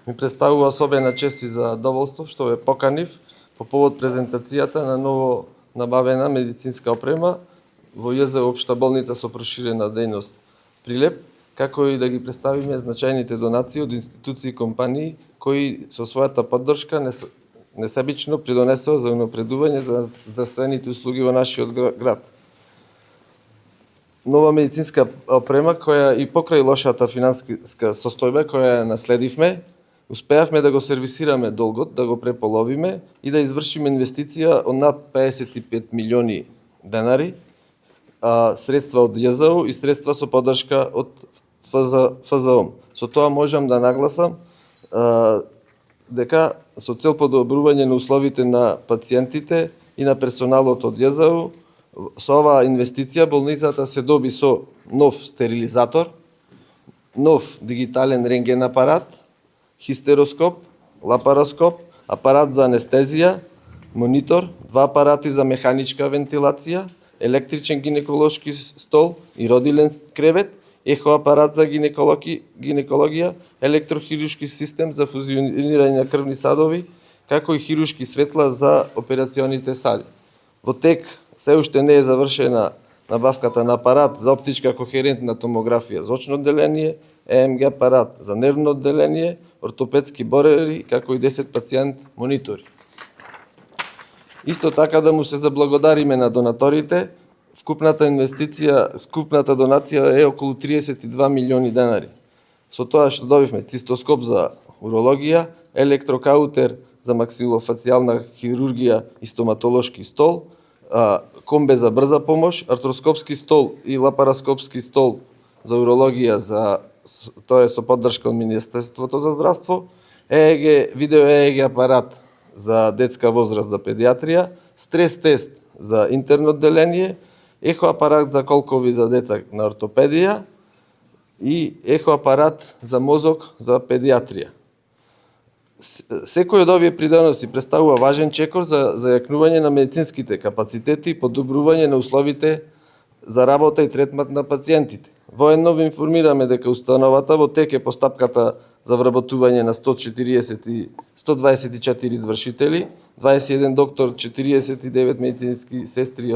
ми представува особена чест и задоволство што ве поканив по повод презентацијата на ново набавена медицинска опрема во ЈЗУ Општа болница со проширена дејност Прилеп, како и да ги представиме значајните донации од институции и компании кои со својата поддршка несебично придонесоа за унапредување за здравствените услуги во нашиот град. Нова медицинска опрема која и покрај лошата финансиска состојба која наследивме, успеавме да го сервисираме долгот, да го преполовиме и да извршиме инвестиција од над 55 милиони денари, средства од ЈЗУ и средства со поддршка од ФЗО. Со тоа можам да нагласам дека со цел подобрување на условите на пациентите и на персоналот од ЈЗУ, со оваа инвестиција болницата се доби со нов стерилизатор, нов дигитален рентген апарат, хистероскоп, лапароскоп, апарат за анестезија, монитор, 2 апарати за механичка вентилација, електричен гинеколошки стол и родилен кревет, ехо апарат за гинекологија, електрохирушки систем за фузионирање на крвни садови, како и хирушки светла за операционите сали. Во тек се уште не е завршена набавката на апарат за оптичка кохерентна томографија за очно одделение, ЕМГ апарат за нервно одделение, ортопедски борери, како и 10 пациент монитори. Исто така да му се заблагодариме на донаторите, вкупната донација е околу 32 милиони денари. Со тоа што добивме цистоскоп за урологија, електрокаутер за максилофацијална хирургија и стоматолошки стол, комбе за брза помош, артроскопски стол и лапароскопски стол за урологија, тоа е со поддршка од Министерството за здравство, видео ЕЕГ апарат за детска возраст за педиатрија, стрес тест за интерно одделение, ехо апарат за колкови за деца на ортопедија и ехо апарат за мозок за педиатрија. Секој од овие придоноси представува важен чекор за зајакнување на медицинските капацитети и подобрување на условите за работа и третмат на пациентите. Воедно ви информираме дека установата во тек е постапката за вработување на 124 извршители, 21 доктор, 49 медицински сестри и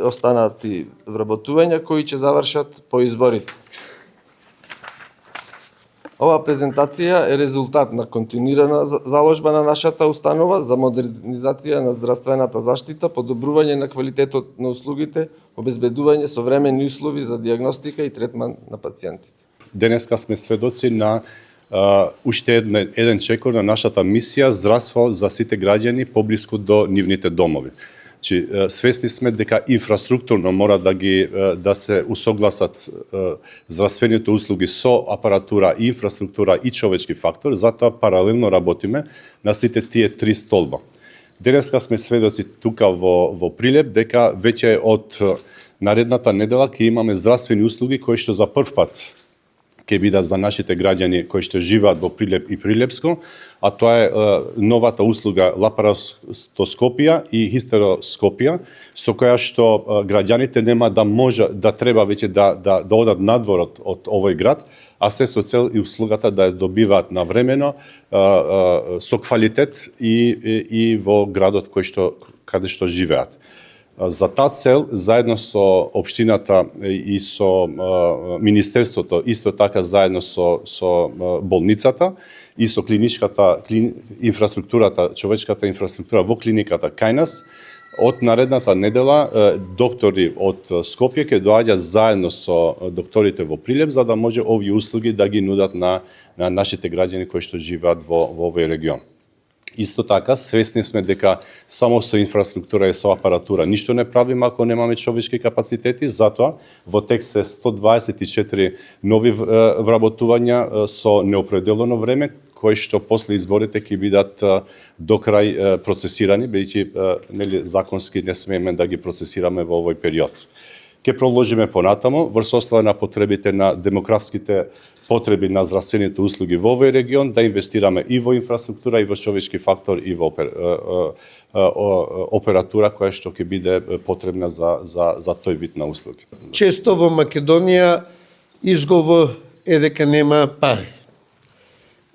останати вработувања кои ќе завршат по изборите. Оваа презентација е резултат на континуирана заложба на нашата установа за модернизација на здравствената заштита, подобрување на квалитетот на услугите, обезбедување современи услови за дијагностика и третман на пациентите. Денеска сме сведоци на уште еден чекор на нашата мисија здравство за сите граѓани поблиску до нивните домови. Свесни сме дека инфраструктурно мора да се усогласат здравствените услуги со апаратура и инфраструктура и човечки фактор, затоа паралелно работиме на сите тие 3 столба. Денеска сме сведоци тука во Прилеп дека веќе од наредната недела ќе имаме здравствени услуги кои што за прв пат ќе бидат за нашите граѓани кои што живеат во Прилеп и Прилепско, а тоа е новата услуга лапароскопија и хистероскопија, со која што граѓаните нема да може да треба веќе да одат надвор од овој град, а се со цел и услугата да ја добиваат навремено со квалитет и во градот каде што живеат. За таа цел, заедно со општината и со Министерството, исто така заедно со болницата и со инфраструктурата, човечката инфраструктура во клиниката кај нас, од наредната недела доктори од Скопје ќе доаѓаат заедно со докторите во Прилеп, за да може овие услуги да ги нудат на нашите граѓани кои што живеат во овој регион. Исто така, свесни сме дека само со инфраструктура и со апаратура ништо не правиме ако немаме човечки капацитети, затоа во текст се 124 нови вработувања со неопределено време, кои што после изборите ќе бидат до крај процесирани, бидејќи законски не смееме да ги процесираме во овој период. Ќе продолжиме понатамо врз основа на потребите на демографските потреби на здравствените услуги во овој регион, да инвестираме и во инфраструктура, и во човечки фактор, и во опература која што ќе биде потребна за тој вид на услуги. Често во Македонија изговор е дека нема пари.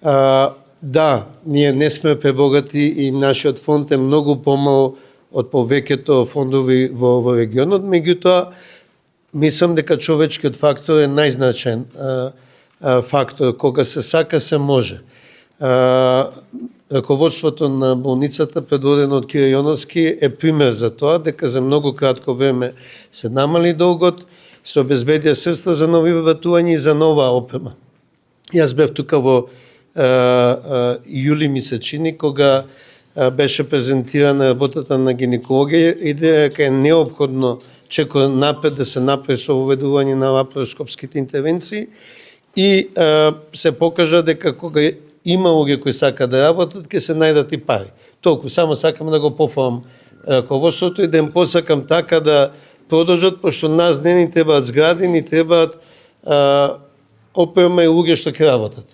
Да, ние не сме пребогати и нашиот фонд е многу помал од повеќето фондови во регионот, меѓутоа мислам дека човечкиот фактор е најзначаен фактор. Кога се сака, се може. Раководството на болницата, предводено од Киро Јоновски, е пример за тоа, дека за многу кратко време се намали долгот, се обезбедија средства за нови вратувања и за нова опрема. Јас бев тука во јули месечини, кога беше презентирана работата на гинекологија, и дека е неопходно чекор напред да се направи со воведување на лапароскопските интервенции и се покажа дека кога има луѓе кои сака да работат, ќе се најдат и пари. Толку, само сакам да го пофалам раководството и да им посакам така да продолжат, пошто нас не ни требаат згради, ни требаат опрема и луѓе што ќе работат.